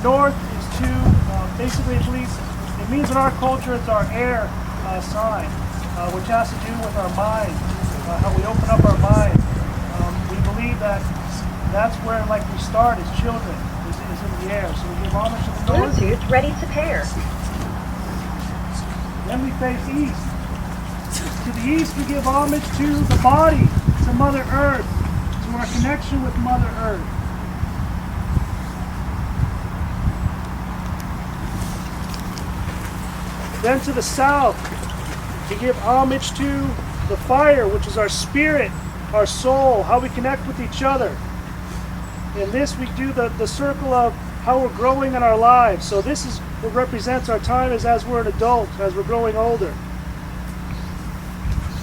north is to, basically at least, it means in our culture it's our air sign, which has to do with our mind, how we open up our mind. We believe that that's where like we start as children, is in the air. So we give homage to the north. Bluetooth ready to pair. Then we face east. To the east we give homage to the body, to Mother Earth, to our connection with Mother Earth. Then to the south, we give homage to the fire, which is our spirit, our soul, how we connect with each other. In this, we do the circle of how we're growing in our lives. So this is what represents our time as we're an adult, as we're growing older.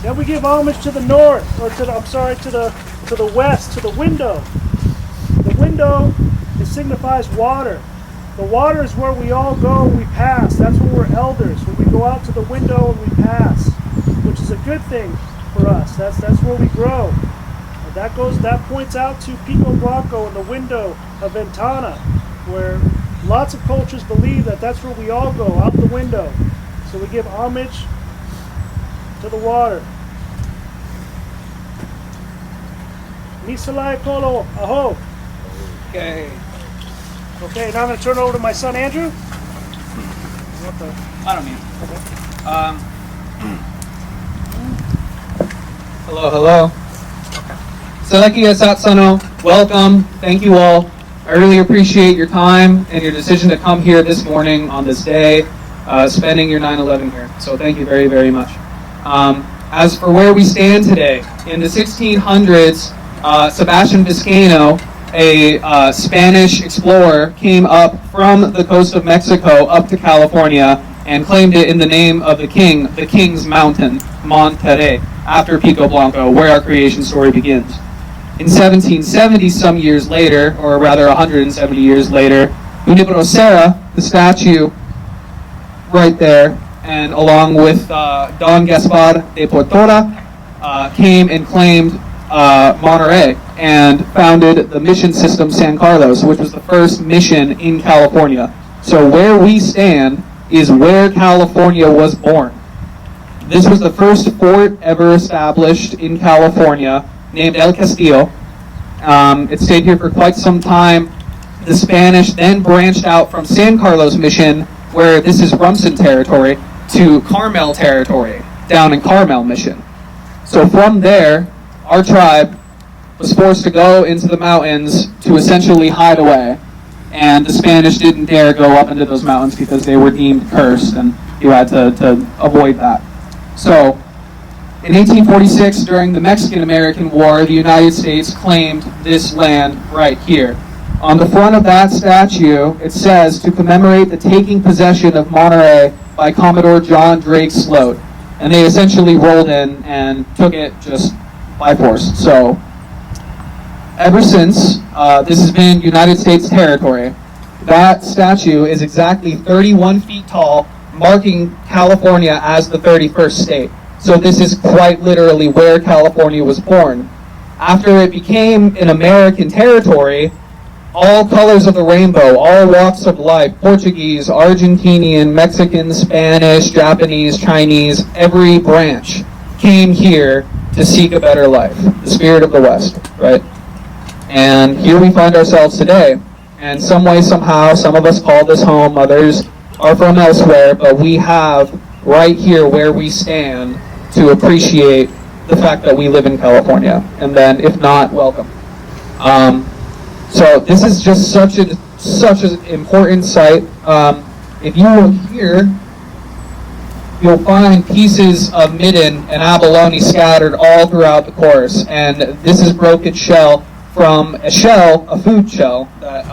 Then we give homage to the north, or to the west, to the window. The window, it signifies water. The water is where we all go and we pass. That's when we're elders, when we go out to the window and we pass, which is a good thing for us. That's where we grow. And that points out to Pico Blanco and the window of Ventana, where lots of cultures believe that that's where we all go, out the window. So we give homage to the water. Misalai Kolo, aho. Okay. Okay, now I'm going to turn it over to my son Andrew. I don't need it. Hello, hello. Seleki Asatsano, welcome. Thank you all. I really appreciate your time and your decision to come here this morning on this day, spending your 9/11 here. So thank you very, very much. As for where we stand today, in the 1600s, Sebastian Vizcaino, a Spanish explorer, came up from the coast of Mexico up to California and claimed it in the name of the King's Mountain, Monterrey, after Pico Blanco, where our creation story begins. In 1770, some years later, or rather 170 years later, Junipero Serra, the statue right there, and along with Don Gaspar de Portora, came and claimed Monterrey and founded the mission system San Carlos, which was the first mission in California. So where we stand is where California was born. This was the first fort ever established in California, named El Castillo. It stayed here for quite some time. The Spanish then branched out from San Carlos Mission, where this is Rumson territory, to Carmel territory, down in Carmel Mission. So from there, our tribe was forced to go into the mountains to essentially hide away. And the Spanish didn't dare go up into those mountains because they were deemed cursed, and you had to avoid that. So, in 1846, during the Mexican-American War, the United States claimed this land right here. On the front of that statue, it says, to commemorate the taking possession of Monterey by Commodore John Drake Sloat. And they essentially rolled in and took it just by force. So, ever since, this has been United States territory. That statue is exactly 31 feet tall, marking California as the 31st state. So this is quite literally where California was born. After it became an American territory, all colors of the rainbow, all walks of life, Portuguese, Argentinian, Mexican, Spanish, Japanese, Chinese, every branch came here to seek a better life. The spirit of the West, right? And here we find ourselves today. And some way, somehow, some of us call this home, others are from elsewhere, but we have right here where we stand to appreciate the fact that we live in California. And then, if not, welcome. So this is just such an important site. If you look here, you'll find pieces of midden and abalone scattered all throughout the course. And this is broken shell from a food shell that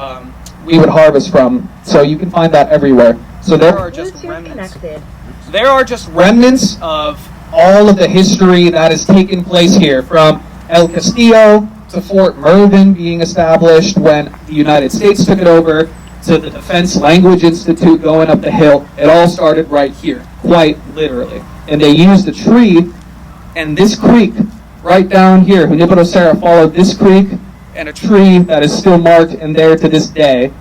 we would harvest from. So you can find that everywhere. So there are just remnants. There are just remnants of all of the history that has taken place here, from El Castillo to Fort Mervyn being established when the United States took it over, to the Defense Language Institute going up the hill. It all started right here, quite literally. And they used a tree and this creek right down here. Junipero Serra followed this creek and a tree that is still marked and there to this day.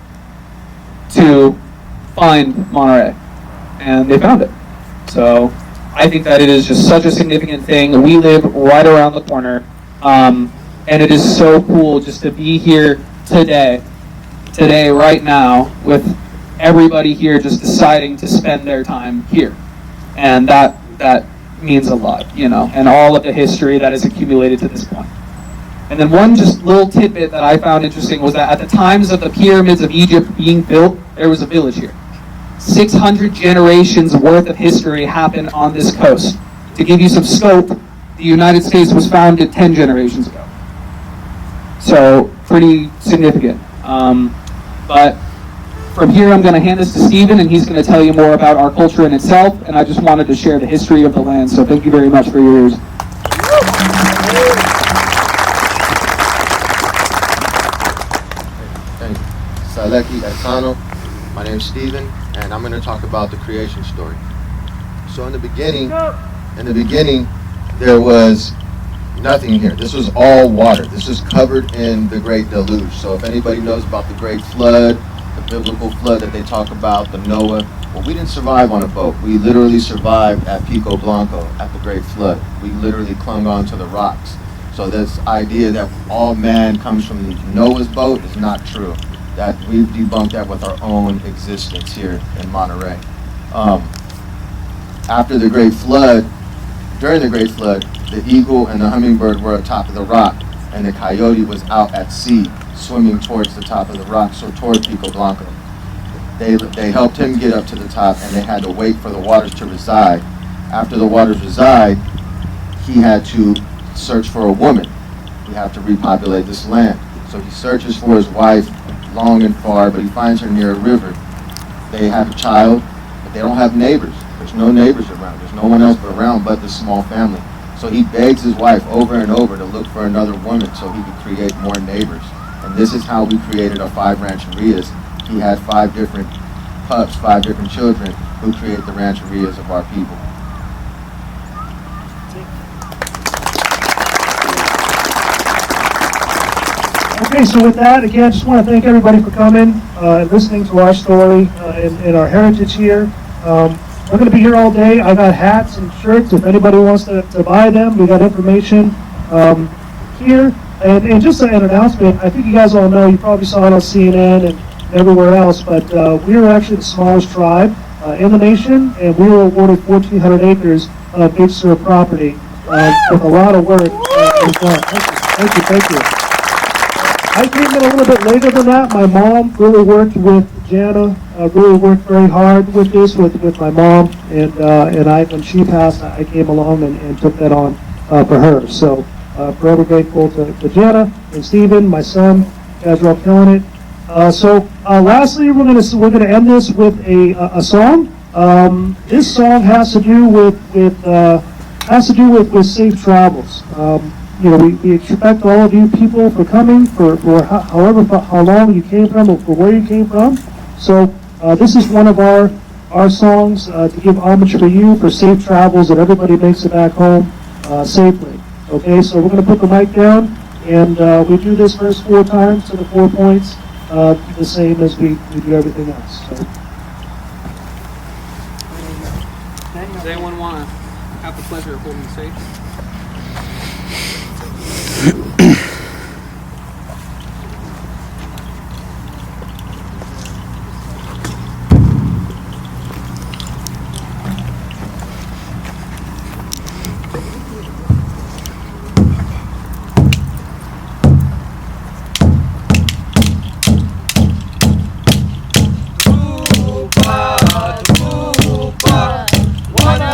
to find Monterey, and they found it. So I think that it is just such a significant thing. We live right around the corner, and it is so cool just to be here today, right now, with everybody here just deciding to spend their time here. And that means a lot, you know, and all of the history that has accumulated to this point. And then one just little tidbit that I found interesting was that at the times of the pyramids of Egypt being built, there was a village here. 600 generations worth of history happened on this coast. To give you some scope, the United States was founded 10 generations ago. So pretty significant. But from here, I'm going to hand this to Stephen, and he's going to tell you more about our culture in itself. And I just wanted to share the history of the land. So thank you very much for your ears. Thank you. Saleki Asano. My name's Stephen, and I'm going to talk about the creation story. So in the beginning, there was nothing here. This was all water. This was covered in the Great Deluge. So if anybody knows about the Great Flood, the biblical flood that they talk about, the Noah, well, we didn't survive on a boat. We literally survived at Pico Blanco at the Great Flood. We literally clung on to the rocks. So this idea that all man comes from Noah's boat is not true. That we've debunked that with our own existence here in Monterey. After the Great Flood, during the Great Flood, the eagle and the hummingbird were atop of the rock, and the coyote was out at sea, swimming towards the top of the rock, so toward Pico Blanco. They helped him get up to the top, and they had to wait for the waters to reside. After the waters reside, he had to search for a woman. We have to repopulate this land. So he searches for his wife long and far, but he finds her near a river. They have a child, but they don't have neighbors. There's no neighbors around. There's no one else around but this small family. So he begs his wife over and over to look for another woman so he could create more neighbors. And this is how we created our 5 rancherias. He had 5 different pups, 5 different children who create the rancherias of our people. Okay, so with that, again, I just want to thank everybody for coming and listening to our story and our heritage here. We're going to be here all day. I got hats and shirts if anybody wants to buy them. We got information here. And just an announcement, I think you guys all know, you probably saw it on CNN and everywhere else, but we are actually the smallest tribe in the nation, and we were awarded 1,400 acres of Big Sur property with a lot of work. Thank you. I came in a little bit later than that. My mom really worked with Jana, really worked very hard with this, with my mom, and when she passed, I came along and took that on for her. So forever grateful to Jana and Stephen, my son. You guys are all killing it. Lastly, we're gonna end this with a song. This song has to do with safe travels. You know, we expect all of you people for coming, for how long you came from, or for where you came from. So this is one of our songs to give homage for you, for safe travels, that everybody makes it back home safely. Okay, so we're going to put the mic down, and we do this verse 4 times to the 4 points, the same as we do everything else. So. Does anyone want to have the pleasure of holding the stage? Wana,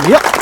Yep.